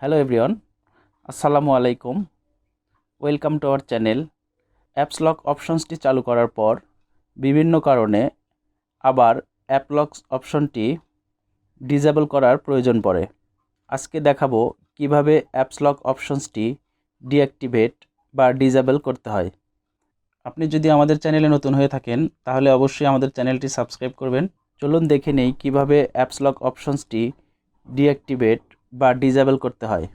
Hello everyone, আসসালামু আলাইকুম। Welcome to our channel. Apps lock অপশনসটি চালু করার পর বিভিন্ন কারণে আবার অ্যাপ লক অপশনটি ডিসেবল করার প্রয়োজন পড়ে। আজকে দেখাবো কিভাবে অ্যাপস লক অপশনসটি ডিঅ্যাক্টিভেট বা ডিসেবল করতে হয়। আপনি যদি আমাদের চ্যানেলে নতুন হয়ে থাকেন তাহলে অবশ্যই আমাদের চ্যানেলটি সাবস্ক্রাইব করবেন। চলুন দেখে নেই কিভাবে অ্যাপস লক অপশনসটি ডিঅ্যাক্টিভেট বা ডিসেবল করতে হয়।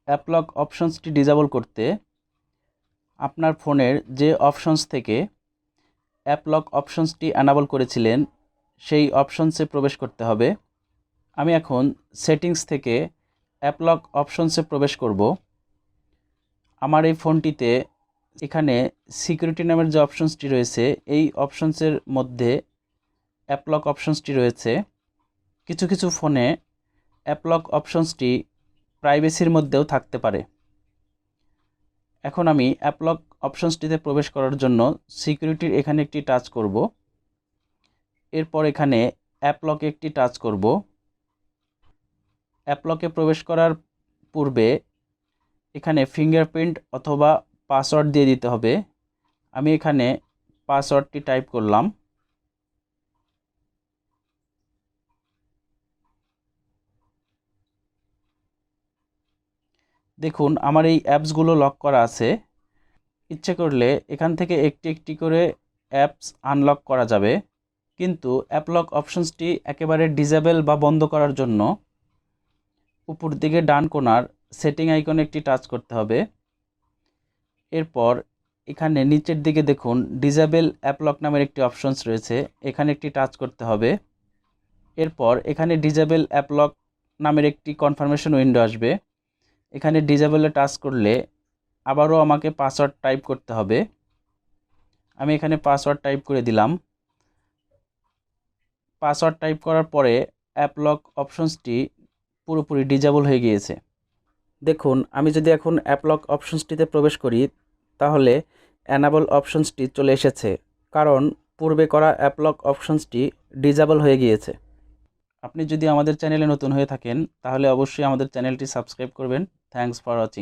অ্যাপ লক অপশনসটি ডিসেবল করতে আপনার ফোনের যে অপশনস থেকে অ্যাপ লক অপশনসটি অ্যানাবল করেছিলেন সেই অপশনসে প্রবেশ করতে হবে। আমি এখন সেটিংস থেকে অ্যাপ লক অপশনসে প্রবেশ করব। আমার এই ফোনটিতে এখানে সিকিউরিটি নামের যে অপশনসটি রয়েছে এই অপশনসের মধ্যে অ্যাপ লক অপশনসটি রয়েছে। কিছু কিছু ফোনে অ্যাপ লক অপশনসটি প্রাইভেসির মধ্যেও থাকতে পারে। এখন আমি অ্যাপ লক অপশনসটিতে প্রবেশ করার জন্য সিকিউরিটির এখানে একটি টাচ করব। এরপর এখানে অ্যাপ লকে একটি টাচ করব। অ্যাপ লকে প্রবেশ করার পূর্বে এখানে ফিঙ্গারপ্রিন্ট অথবা পাসওয়ার্ড দিয়ে দিতে হবে। আমি এখানে পাসওয়ার্ডটি টাইপ করলাম। দেখুন আমার এই অ্যাপসগুলো লক করা আছে। ইচ্ছে করলে এখান থেকে একটি একটি করে অ্যাপস আনলক করা যাবে, কিন্তু অ্যাপ লক অপশনসটি একেবারে ডিসেবল বা বন্ধ করার জন্য উপর দিকে ডান কোণার সেটিং আইকনে একটি টাচ করতে হবে। এরপর এখানে নিচের দিকে দেখুন ডিসেবল অ্যাপ লক নামের একটি অপশনস রয়েছে, এখানে একটি টাচ করতে হবে। এরপর এখানে ডিসেবল অ্যাপ লক নামের একটি কনফার্মেশন উইন্ডো আসবে। এখানে ডিসেবলে টাচ করলে আবারও আমাকে পাসওয়ার্ড টাইপ করতে হবে। আমি এখানে পাসওয়ার্ড টাইপ করে দিলাম। পাসওয়ার্ড টাইপ করার পরে অ্যাপ লক অপশনসটি পুরোপুরি ডিসেবল হয়ে গিয়েছে। দেখুন আমি যদি এখন অ্যাপ লক অপশনসটিতে প্রবেশ করি তাহলে অ্যানাবল অপশনসটি চলে এসেছে, কারণ পূর্বে করা অ্যাপ লক অপশনসটি ডিসেবল হয়ে গিয়েছে। আপনি যদি আমাদের চ্যানেলে নতুন হয়ে থাকেন তাহলে অবশ্যই আমাদের চ্যানেলটি সাবস্ক্রাইব করবেন। Thanks for watching.